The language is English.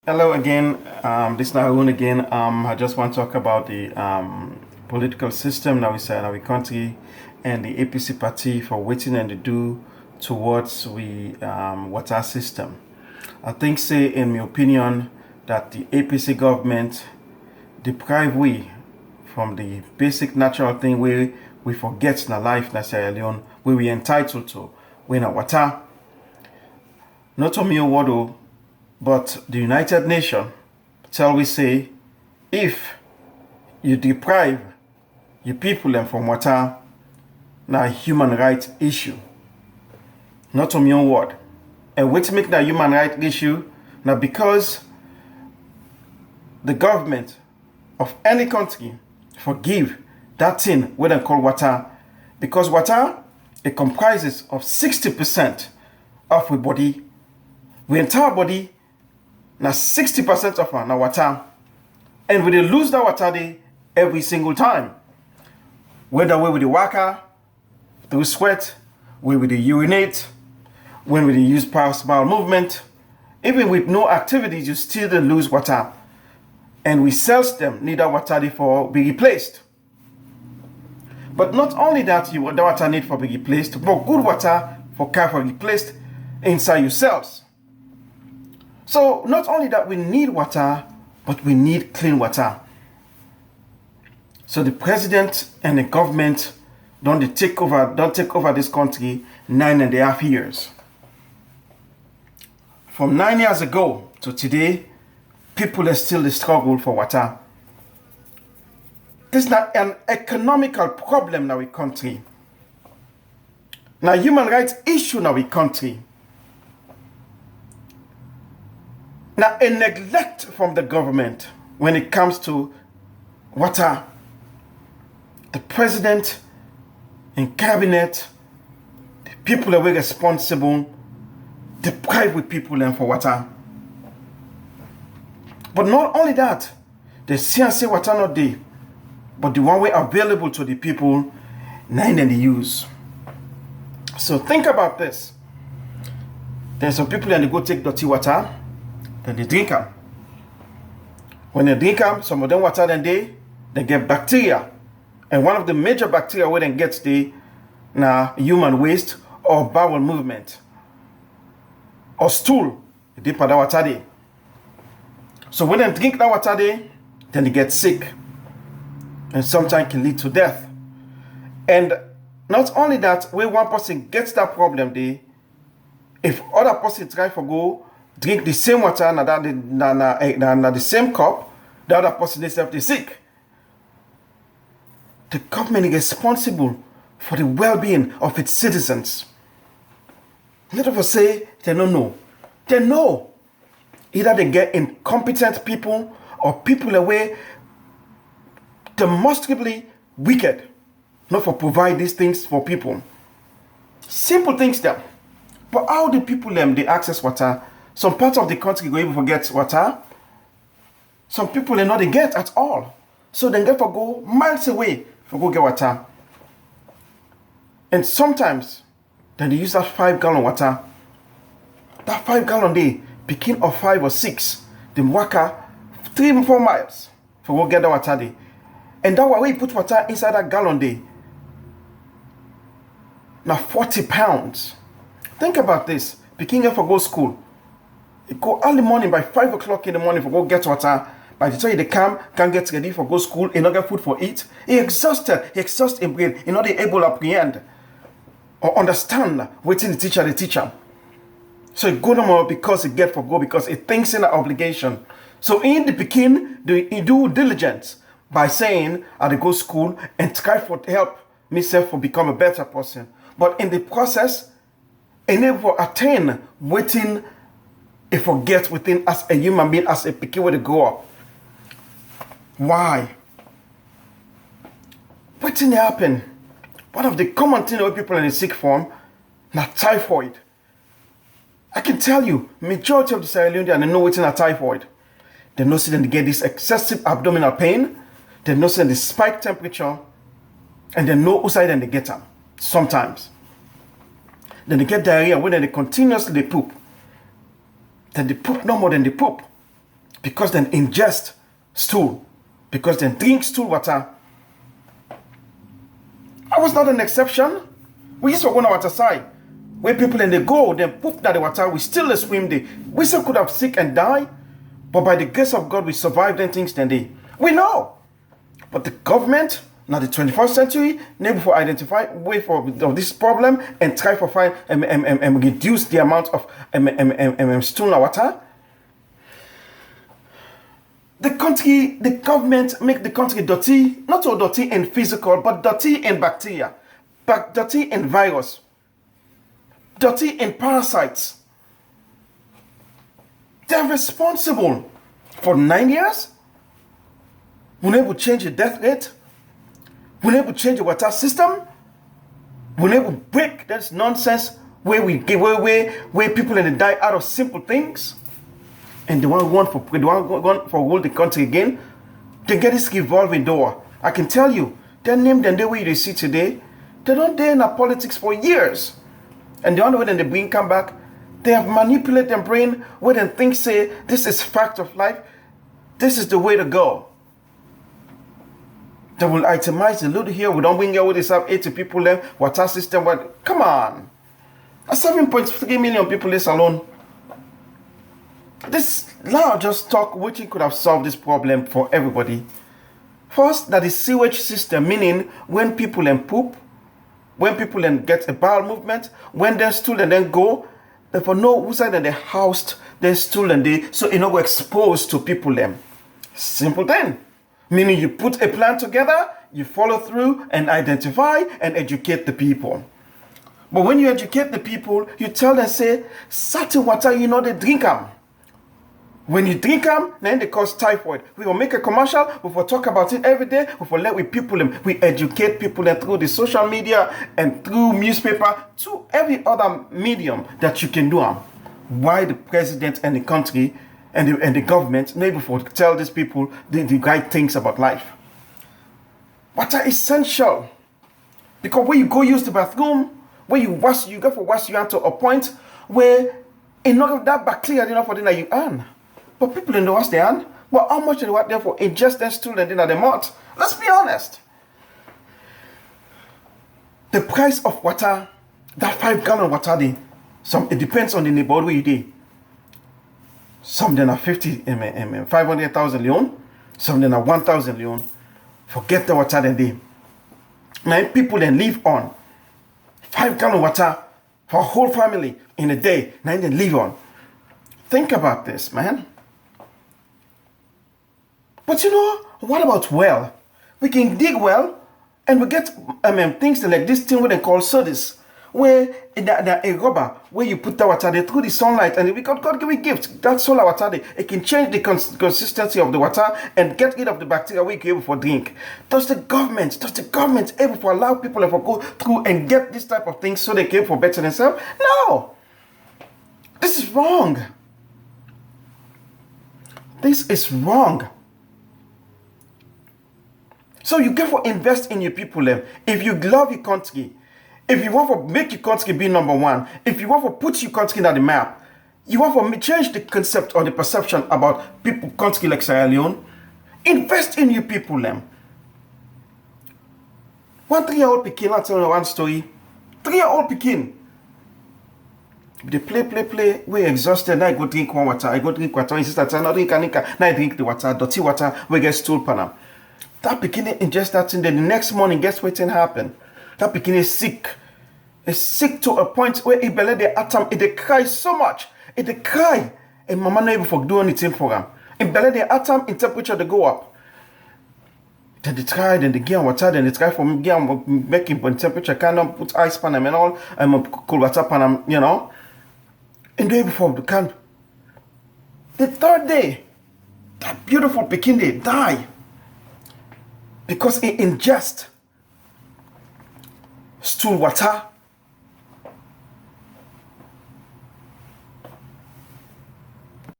Hello again. This is Narun again. I just want to talk about the political system that we say in our country and the APC party for waiting and to do towards we water system. I think, say, in my opinion, that the APC government deprive we from the basic natural thing where we forget in our life na Sierra Leone, where we entitled to, when our water. Not to me a word, but the United Nations shall we say, if you deprive your people them from water, now a human rights issue. Not on your word. And what make that human rights issue? Now because the government of any country forgive that thing what they call water, because water it comprises of 60% of our body. We entire body now 60% of our water, and we lose that water day every single time. Whether we with the worker, through sweat, we with the urinate, when we use bowel movement, even with no activities, you still lose water. And we sell them need that water for be replaced. But not only that, the water need for be replaced, but good water for replaced inside your cells. So not only that we need water, but we need clean water. So the president and the government don't take over this country 9.5 years. From 9 years ago to today, people are still the struggle for water. This is not an economical problem in our country. Now human rights issue in our country. Now, a neglect from the government when it comes to water. The president and cabinet, the people that were responsible, deprive with people and for water. But not only that, the CNC water not there, but the one way available to the people, nine and the use. So think about this. There's some people that they go take dirty water, then they drink them. When they drink them, some of them water then they get bacteria. And one of the major bacteria where they get the human waste or bowel movement or stool, they put that water there. So when they drink that water there, then they get sick. And sometimes can lead to death. And not only that, when one person gets that problem there, if other person try for go drink the same water na the same cup, the other person is sick. The government is responsible for the well-being of its citizens. Let us say they don't know. They know. Either they get incompetent people or people away demonstrably wicked, not for provide these things for people. Simple things there. But how do people they access water? Some parts of the country go even forget water. Some people they not they get at all. So they get for go miles away for go get water. And sometimes then they use that 5-gallon water. That 5-gallon day, picking of 5 or 6, they walk 3 or 4 miles for go get the water day. And that way you put water inside that gallon day. Now 40 pounds. Think about this. Picking up for go school. You go early morning by 5 o'clock in the morning for go get water. By the time they come, can't get ready for go school, he not get food for eat. He exhausted his brain. He not able to apprehend or understand what the teacher teach him. So he go no more because he get for go because he thinks in an obligation. So in the beginning, he do diligence by saying I go school and try for help myself for become a better person. But in the process, enable attain waiting if forget within as a human being, as a picky way to grow up. Why? What thing happen? One of the common things that people in the sick form, not typhoid. I can tell you, majority of the Sierra Leoneans they know what's in typhoid. They know that they get this excessive abdominal pain. They know that the spike temperature, and they know who side and they get them. Sometimes. Then they get diarrhea when they continuously poop. Then they poop no more than they poop. because they ingest stool, because they drink stool water. I was not an exception. We used to go on water side, where people and they go, they poop that the water, we still swim there. We still could have sick and die, but by the grace of God, we survived and things then they. We know. But the government, now the 21st century, maybe for identify way for this problem and try for find and reduce the amount of stool water. The government make the country dirty, not so dirty in physical, but dirty in bacteria, but dirty in virus, dirty in parasites. They're responsible for 9 years. We're able to change the death rate. We're able to change the water system. We're able to break this nonsense where we give away, where people and they die out of simple things. And they want to rule the country again. They get this revolving door. I can tell you, their name and the way they see today, they don't dare in our politics for years. And the only way that they bring come back, they have manipulated their brain where they think say this is fact of life. This is the way to go. They will itemize the little here. We don't bring all this up 80 people there. Water system. What? Come on. 7.3 million people this alone. This now just talk which could have solved this problem for everybody. First, that is sewage system, meaning when people then poop, when people then get a bowel movement, when they stool and then go, they for no who side that they housed their stool and they so it not go exposed to people them. Simple thing. Meaning you put a plan together, you follow through and identify and educate the people. But when you educate the people, you tell them say certain water you know they drink them. When you drink them, then they cause typhoid. We will make a commercial, we will talk about it every day, we will let with people, we educate people through the social media and through newspaper, to every other medium that you can do them. Why the president and the country and the government maybe for tell these people the right things about life. Water is essential. Because when you go use the bathroom, when you go for wash your hand to a point where enough of that bacteria enough for dinner you earn. But people don't wash their hand. Well, how much do they want there for ingest their stool and then at the mouth? Let's be honest. The price of water, that 5 gallon water, it depends on the neighborhood where you do. Some then are 500,000 leone. Some then are 1,000 leone. Forget the water then they. Now people then live on 5 gallon water for a whole family in a day. Now they live on. Think about this, man. But you know, what about well? We can dig well and we get things like this thing what they call sodas, where a rubber where you put the water there through the sunlight and we God give a gift. That solar water there, it can change the consistency of the water and get rid of the bacteria we can able for drink. Does the government able to allow people to go through and get this type of things so they can for better themselves? No. This is wrong. This is wrong. So you get to invest in your people. If you love your country, if you want to make your country be number one, if you want to put your country on the map, you want to change the concept or the perception about people, country like Sierra Leone, invest in your people. One 3-year-old Pekin, I'll tell you one story. 3-year-old Pekin. They play, we're exhausted, now I go drink water, and sister, now I drink the water, dirty water, we get stool panam. That bikini ingest that thing, then the next morning, guess what happened? That bikini is sick. It's sick to a point where it belly the atom, it cry so much. It cry. And mama not able to do anything for him. In belly the atom, in temperature, they go up. Then they try, then they get water, then they try for making temperature, cannot put ice pan and all, and cool water pan, you know. And the day before the can. The third day, that beautiful bikini die. Because it ingest stool water